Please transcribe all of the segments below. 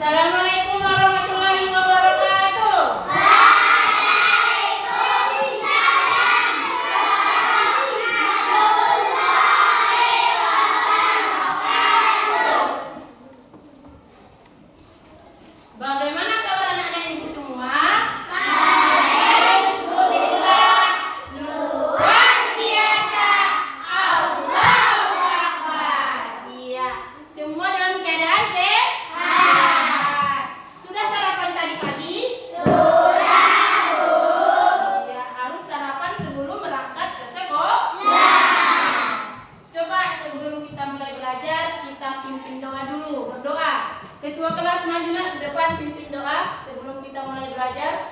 Assalamualaikum warahmatullahi wabarakatuh. Bagaimana kabar anak-anak ibu semua? Alhamdulillah, luar biasa. Allahu Akbar. Iya, semua dalam keadaan sehat. Sudah sarapan tadi pagi? Sudah, Bu. Ya, harus sarapan sebelum berangkat ke sekolah. Coba sebelum kita mulai belajar, kita pimpin doa dulu, berdoa. Ketua kelas majulah ke depan pimpin doa sebelum kita mulai belajar.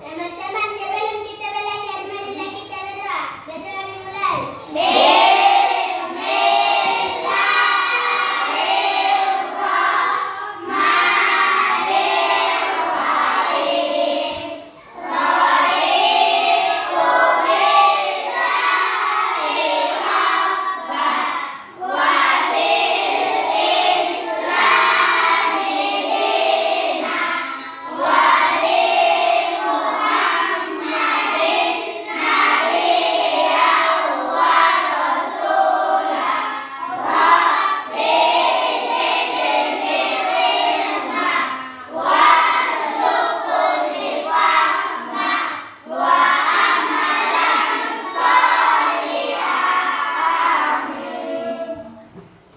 Teman-teman, sebelum kita belajar, marilah kita berdoa. Berdoa dimulai.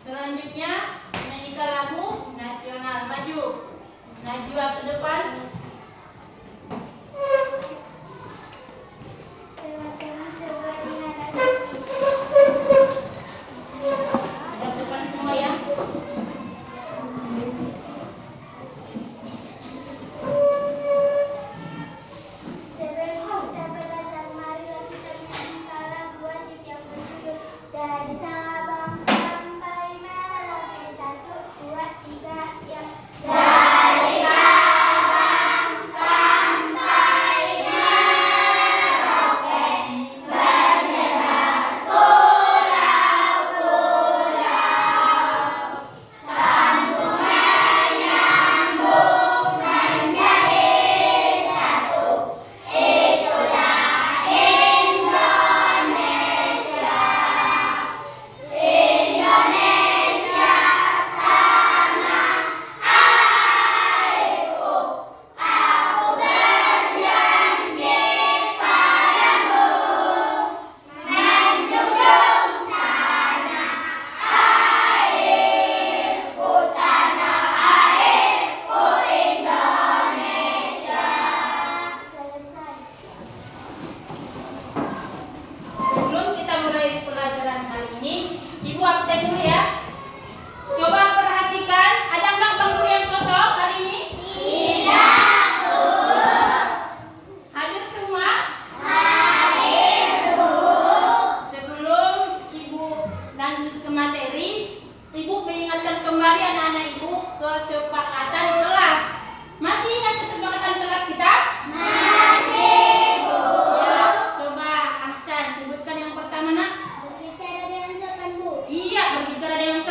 Selanjutnya menyanyikan lagu nasional maju. Najwa ke depan. Teman-teman, segera diharapkan. Ke depan semua ya. Sebelum kita belajar, marilah kita menyanyikan lagu wajib yang berjudul Dari Sabang Sampai Merauke. 1, 2, 3, ya. Dari Sabang sampai Merauke, menyebar pulau-pulau, sambung menyambung menjadi satu. Itulah Indonesia. Indonesia tanah airku. Aku berjanji padamu menjunjung tanah airku, Indonesia. Selesai. Sebelum kita mulai pelajaran kali ini, Ibu absen dulu ya. Coba perhatikan, ada nggak bangku yang kosong hari ini? Tidak, Bu. Hadir semua? Hadir, Bu. Sebelum Ibu lanjut ke materi, Ibu mengingatkan kembali anak-anak Ibu kesepakatan kelas. Masih ingat kesepakatan kelas kita? Masih, Bu. Coba Ahsan sebutkan yang pertama nak. Berbicara dengan sopan, Bu. Iya, berbicara dengan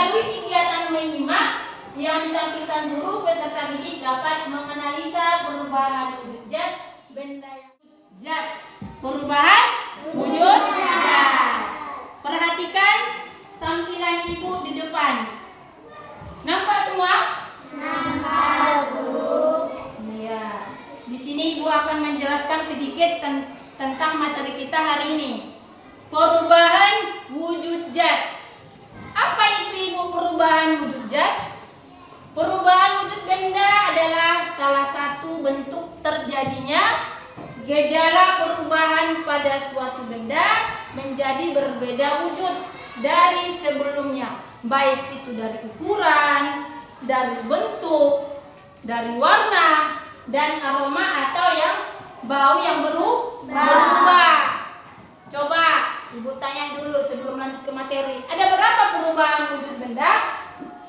Melalui kegiatan menyimak yang ditampilkan guru, peserta didik dapat menganalisa perubahan wujud zat benda yang zat. Perubahan wujud zat. Perhatikan tampilan ibu di depan. Nampak semua? Nampak, Bu. Iya. Di sini ibu akan menjelaskan sedikit tentang materi kita hari ini. Perubahan wujud zat. Apa itu ibu perubahan wujud zat? Perubahan wujud benda adalah salah satu bentuk terjadinya gejala perubahan pada suatu benda menjadi berbeda wujud dari sebelumnya, baik itu dari ukuran, dari bentuk, dari warna, dan aroma atau yang bau yang berubah. Coba ibu tanya dulu sebelum lanjut ke materi. Ada berapa perubahan wujud benda?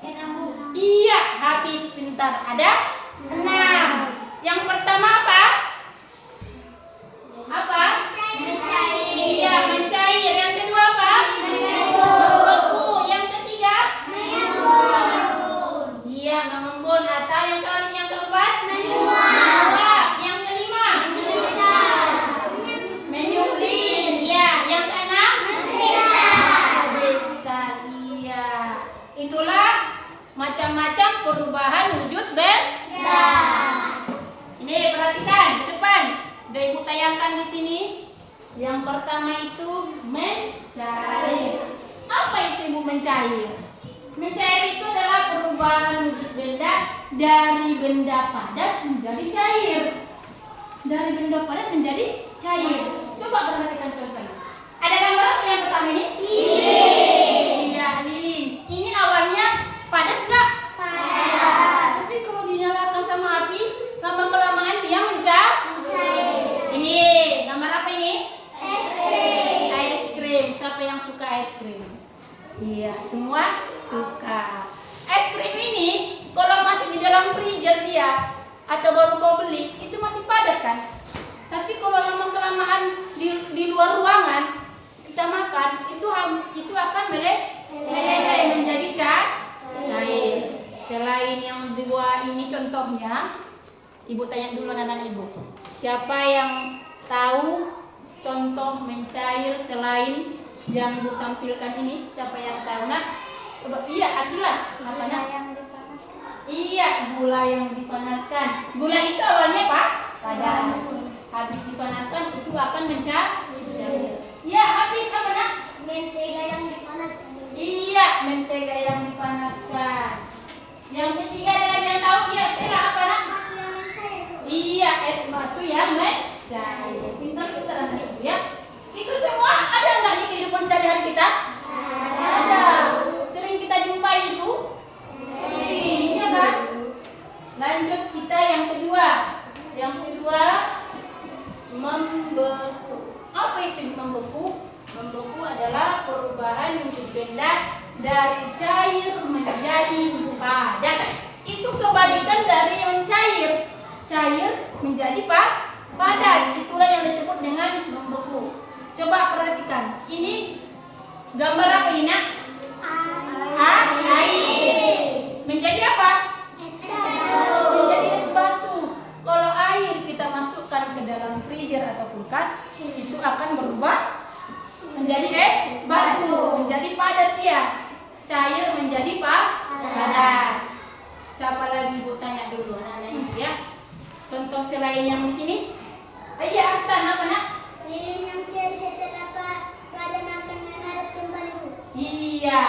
6, Bu. Iya, habis pintar. Ada 6. Yang pertama apa? Apa? Mencair. Iya, mencair. Yang kedua apa? Membeku. Yang ketiga? Mengembun. Iya, mengembun. Atau yang keempat? Menyuap. Yang kelima? Mengkristal. Menyuplin. Iya. Yang keenam? Kristal. Iya. Itulah macam-macam perubahan wujud benda. Ini perhatikan di depan. Udah ibu tayangkan di sini. Yang pertama itu mencair. Apa itu ibu mencair? Mencair itu adalah perubahan wujud benda dari benda padat menjadi cair. Dari benda padat menjadi cair. Coba perhatikan contohnya. Ada gambar apa yang pertama ini? Lilin. Iya, lilin. Ini awalnya padat nggak? Padat. Tapi kalau dinyalakan sama api, lama-kelamaan dia mencair. Ini gambar apa ini? Es krim. Es krim. Siapa yang suka es krim? Iya, semua suka. Es krim ini kalau masuk di dalam freezer dia atau baru kau beli itu masih padat kan? Tapi kalau lama-kelamaan di luar ruangan kita makan itu akan meleleh menjadi cair. Selain yang dua ini contohnya, ibu tanya dulu anak-anak ibu. Siapa yang tahu contoh mencair selain yang ibu tampilkan ini? Siapa yang tahu nak? Coba iya, Akila. Apa nak? Yang dipanaskan. Iya, gula yang dipanaskan. Gula itu awalnya apa? Panas. Habis dipanaskan itu akan mencair. Iya, habis apa nak? Mentega yang dipanaskan. Iya, mentega yang dipanaskan. Yang ketiga ada lagi yang tahu? Iya, Sela apa nak? Yang mencair. Iya, es batu yang mencair. Pintar-pintar anak ibu ya. Itu semua ada nggak di kehidupan sehari-hari kita? Ada. Sering kita jumpai itu? Sering, ya kan? Lanjut kita yang kedua. Yang kedua, membeku. Apa itu membeku? Membeku adalah perubahan wujud benda dari cair menjadi padat. Itu kebalikan dari mencair. Cair menjadi padat. Itulah yang disebut dengan membeku. Coba perhatikan. Ini gambar apa ini nak? Air. Menjadi apa? Es Menjadi es batu. Kalau air kita masukkan ke dalam freezer atau kulkas, itu akan berubah menjadi es batu, menjadi padat dia. Cair menjadi padat. Siapa lagi ibu tanya dulu anak-anak ibu ya. Contoh selain yang di sini. Iya, Aksan apa nak? Lilin yang cair setelah pada makan mendarat kembali, Bu. Iya.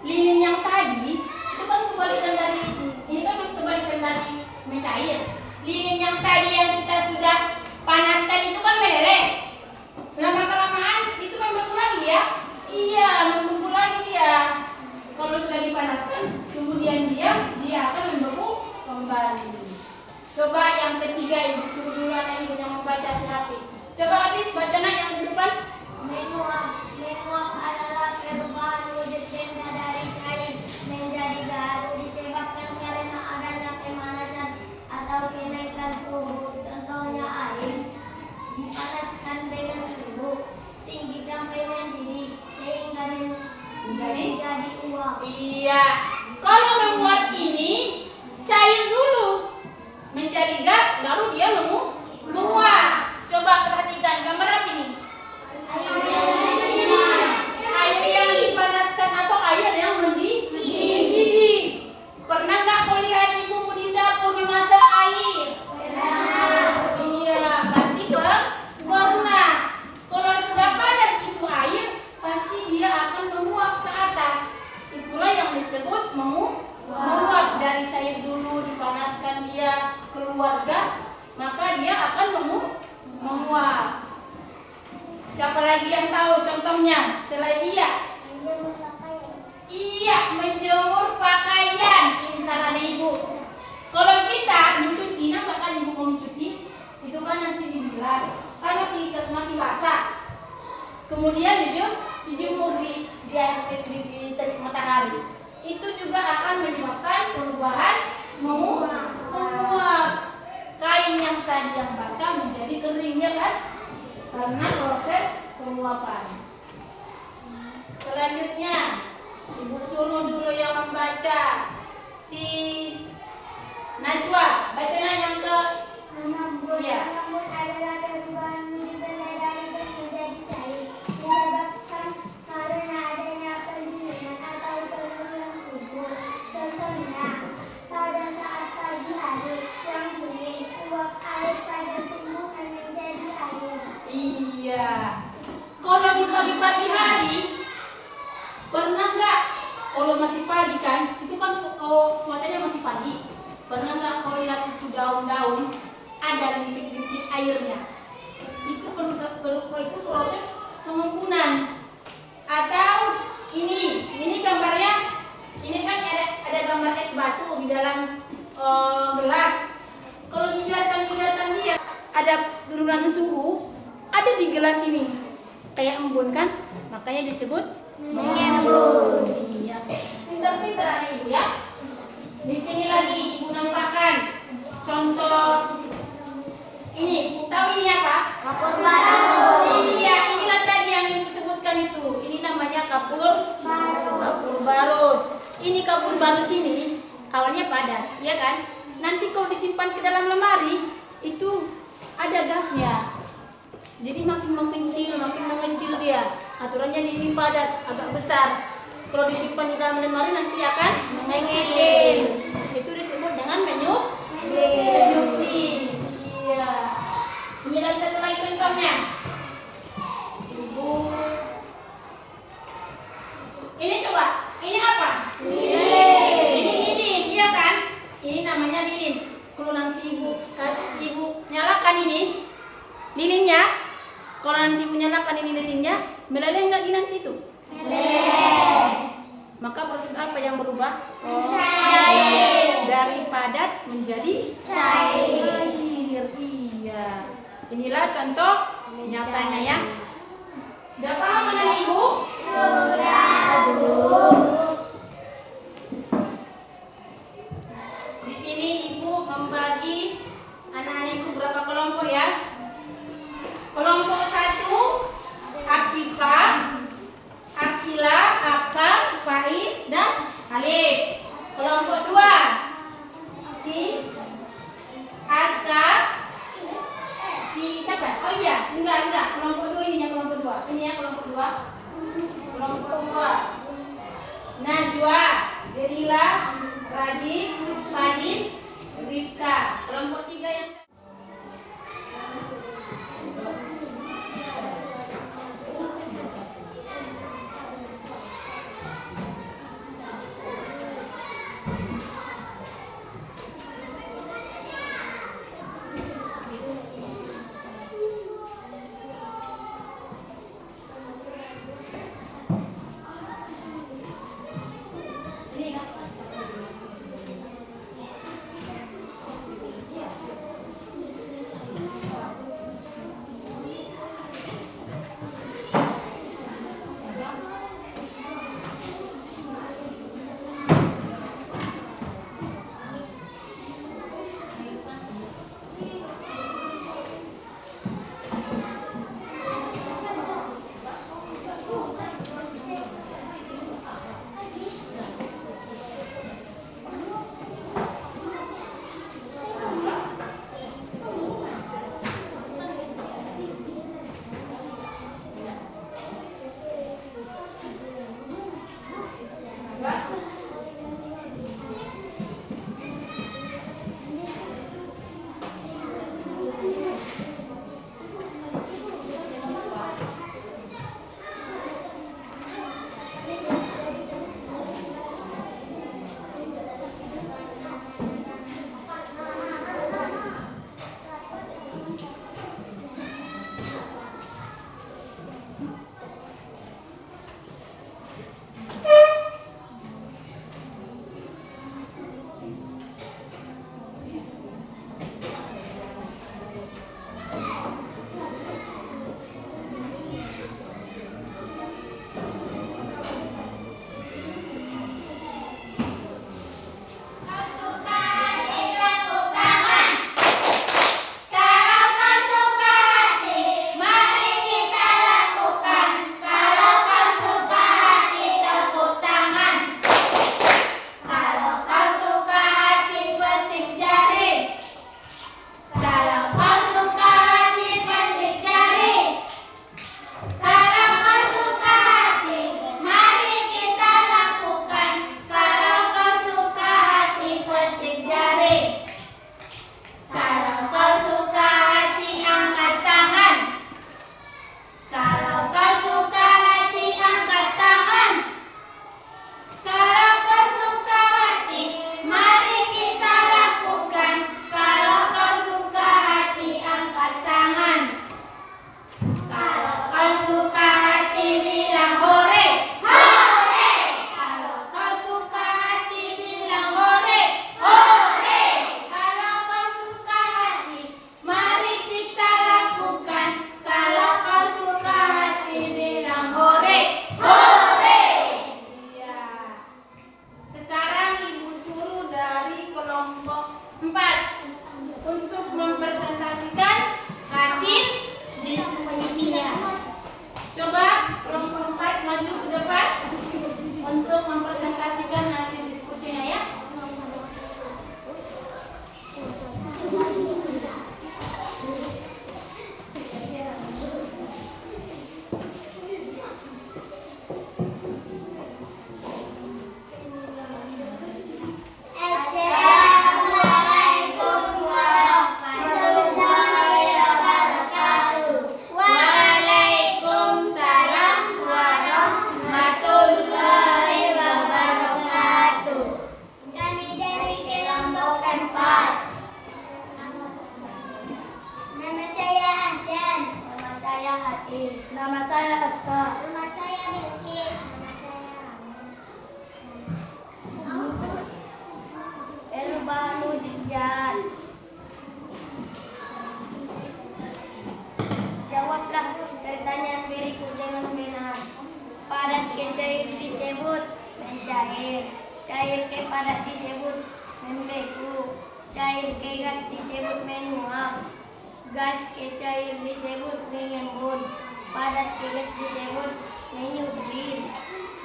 Lilin yang tadi itu kan kebalikan dari ini kan kebalikan dari mencair. Lilin yang tadi yang kita sudah panaskan itu kan meleleh. Lama-kelamaan itu membeku lagi ya. Iya, membeku lagi dia. Kalau sudah dipanaskan, kemudian dia akan membeku kembali. Coba yang ketiga ibu suruh dulu anak ibu yang membaca si Hafiz. Coba Hafiz baca nak yang di depan. Menguap adalah perubahan wujud benda dari cair menjadi gas disebabkan karena adanya pemanasan atau kenaikan suhu. Contohnya air dipanaskan dengan suhu tinggi sampai mendidih sehingga menjadi uap. Iya. Kalau membuat ini cair dulu menjadi gas, baru dia menguap. Coba perhatikan gambar apa ini? Air yang dipanaskan atau air yang mendidih. Pernah nggak kau lihat ibu di dapur memasak air? Iya, pasti pernah. Kalau sudah panas itu air, pasti dia akan menguap ke atas. Itulah yang disebut menguap. Dari cair dulu dipanaskan dia keluar gas, maka dia akan menguap. Siapa lagi yang tahu contohnya selain dia? Iya, menjemur pakaian. Pintar ada ibu. Kalau kita mencuci, nampak kan ibu mau mencuci? Itu kan nanti dibilas, kan masih basah. Kemudian dijemur di terik matahari. Itu juga akan menyebabkan perubahan menguap. Kain yang tadi yang basah menjadi kering, ya kan? Karena proses penguapan. Selanjutnya, ibu suruh dulu yang membaca. Si Najwa, bacanya yang ke ya. Rambut adalah perubahan benar dari gas menjadi cair, disebabkan karena adanya pendinginan atau penurunan suhu. Contohnya, pada saat pagi hari yang dingin, uap air pada tumbuhan menjadi air. Iya. Kalau di pagi-pagi hari, pernah nggak? Kalau masih pagi kan, itu kan cuacanya masih pagi. Pernah nggak kau lihat itu daun-daun ada bintik-bintik airnya? Itu proses pengembunan. Atau ini gambarnya, ini kan ada gambar es batu di dalam gelas. Kalau dibiarkan dia ada penurunan suhu, ada di gelas ini kayak embun kan, makanya disebut mengembun. Iya, pintar-pintar ibu ya. Di sini lagi ibu nampakkan contoh ini. Tahu ini apa? Kapur baru. Iya, inilah tadi yang ibu sebutkan itu. Ini namanya kapur barus. Ini kapur barus ini awalnya padat, ya kan? Nanti kalau disimpan ke dalam lemari itu ada gasnya. Jadi makin mengecil dia. Aturannya ini padat, agak besar. Kalau disimpan di dalam lemari nanti akan mengecil. Itu disebut dengan menyuping. Iya. Ini lagi satu lagi contohnya. Ibu. Ini coba. Ini apa? Ini lilin, iya kan? Ini namanya lilin. Kalau nanti ibu nyalakan ini lilinnya. Kalau nanti ibu nyalakan ini lilinnya, meleleh nggak di nanti itu? Maka proses apa yang berubah? Cair. Dari padat menjadi Cair. Iya. Inilah contoh nyatanya ya. Udah paham mana ibu? Sudah, Bu. Di sini ibu membagi anak-anak ibu berapa kelompok ya? Kelompok 1 Akila, Akal, Faiz, dan Alif. Kelompok 2 si Aska, si siapa? Oh iya, enggak. Kelompok 2 ini ya, kelompok 2. Ini ya kelompok 2. Kelompok 2. Najwa, Gerila, Radit, Fadil, Rifka. Kelompok 3 yang ini kan? Nama saya Aska. Nama saya Bilkis. Nama saya Erubanu Jinjan. Jawablah pertanyaan berikut dengan benar. Padat ke cair disebut mencair. Cair ke padat disebut membeku. Cair ke gas disebut menguap. Gas ke cair disebut mengembun. Padat ke gas disebut menyublir.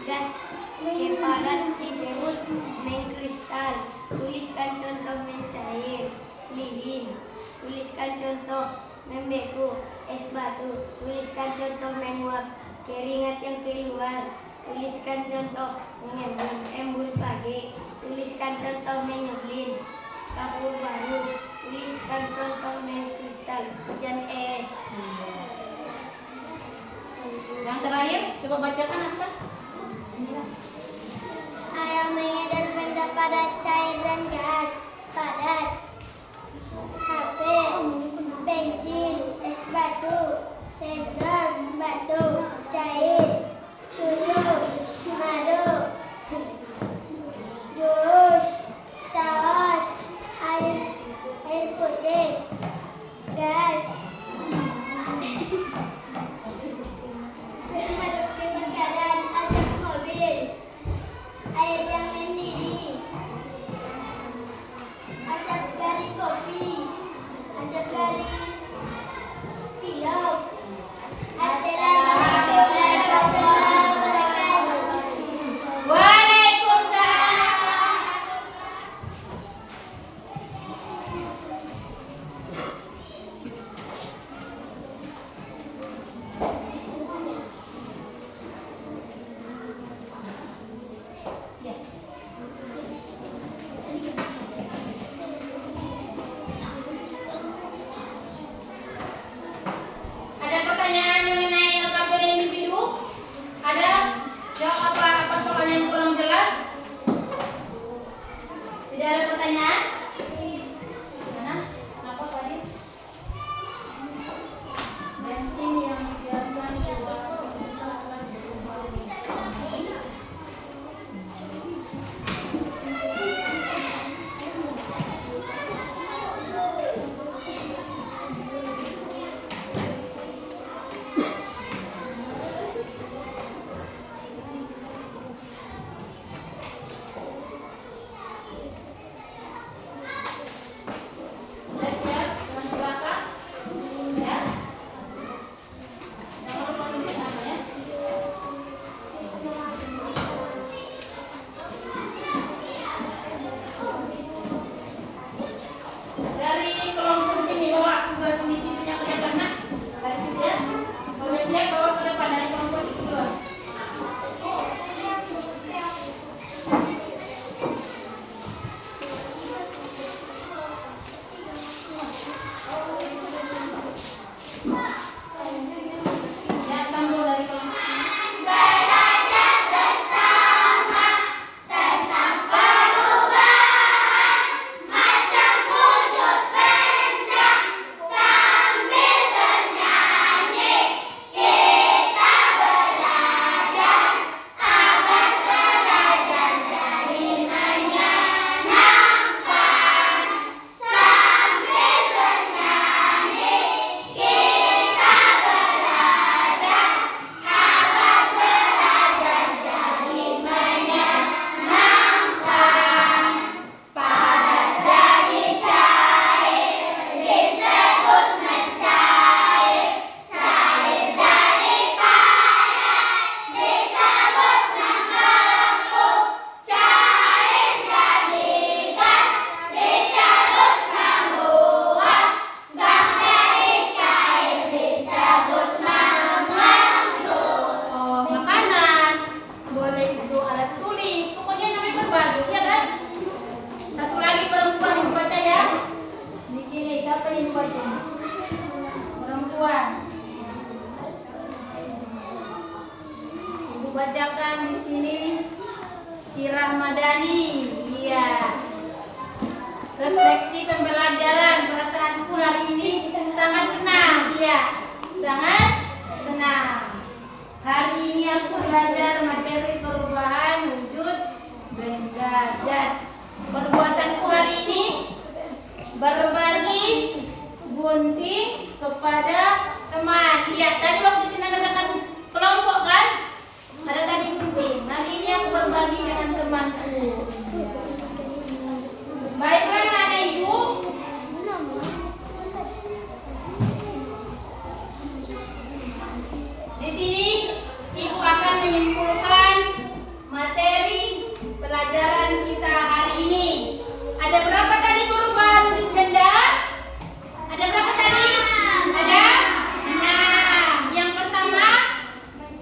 Gas ke padat disebut mengkristal. Tuliskan contoh mencair. Lilin. Tuliskan contoh membeku. Es batu. Tuliskan contoh menguap. Keringat yang keluar. Tuliskan contoh mengembun. Embun pagi. Tuliskan contoh menyublir. Kapur barus. Tuliskan contoh mengkristal. Hujan es. Yang terakhir, coba bacakan Aksa. Ayam mengedar benda padat, cair dan gas. Padat. HP, pensil, es batu, sendok, batu, cair, susu, madu, jus, saus, air putih, gas. Pemadam kebakaran, asap mobil, air yang mendidih, asap dari kopi, asap dari pilok, bacakan di sini si Rahmadani. Iya. Refleksi pembelajaran, perasaanku hari ini sangat senang. Iya, sangat senang. Hari ini aku belajar materi perubahan wujud benda zat. Perbuatanku hari ini berbagi gunting kepada teman. Iya, tadi waktu kita mengadakan kelompok kan, ada tadi gunting. Hari ini aku berbagi dengan temanku. Baiklah anak ibu, di sini ibu akan menyimpulkan materi pelajaran kita hari ini. Ada berapa tadi perubahan wujud benda? Ada berapa tadi? Ada 6. Yang pertama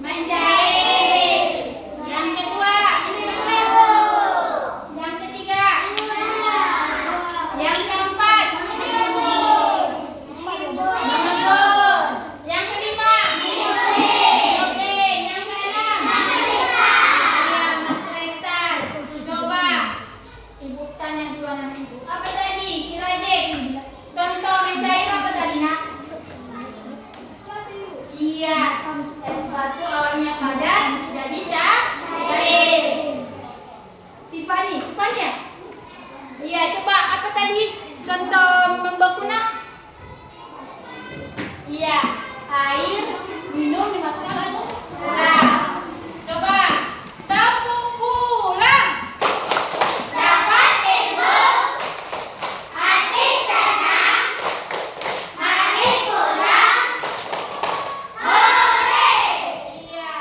menjahit. Yang kedua yang ketiga, yang keempat mengebor. Yang kelima oke. Yang keenam kristal. Coba ibu tanya dulu anak ibu, apa tadi si Rajek? Contoh mencair apa tadi nak? Iya, es batu awalnya padat jadi cair. Tiffany ya? Iya, coba apa tadi contoh membeku nak? Iya, air minum dimasukkan ke tulang. Coba tepuk pulang. Dapat ilmu, hati senang, mari pulang. Hore! Iya,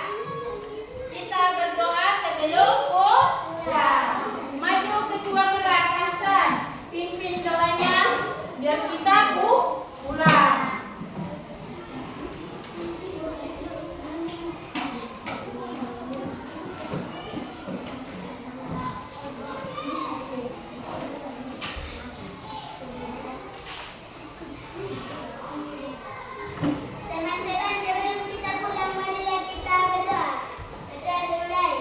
kita berdoa sebelum pulang. Maju ketua kelas Hasan, pimpin doanya biar kita pulang. Teman-teman, sebelum kita pulang, marilah kita berdoa. Berdoa mulai.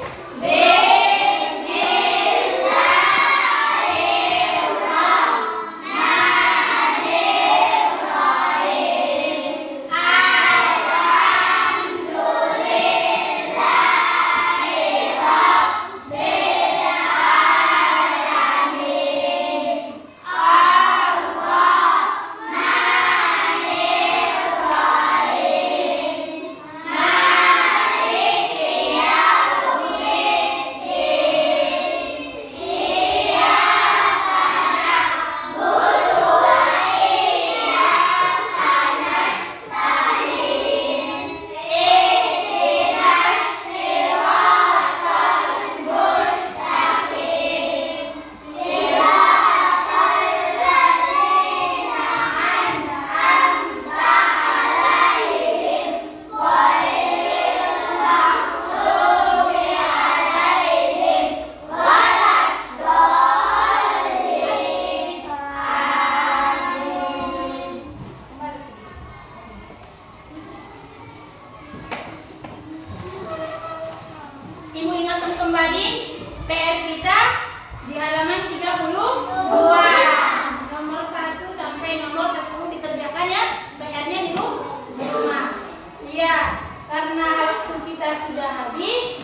Ibu ingatkan kembali PR kita di halaman 32. Nomor 1 sampai nomor 10 dikerjakan ya. PR-nya di rumah. Iya, karena waktu kita sudah habis,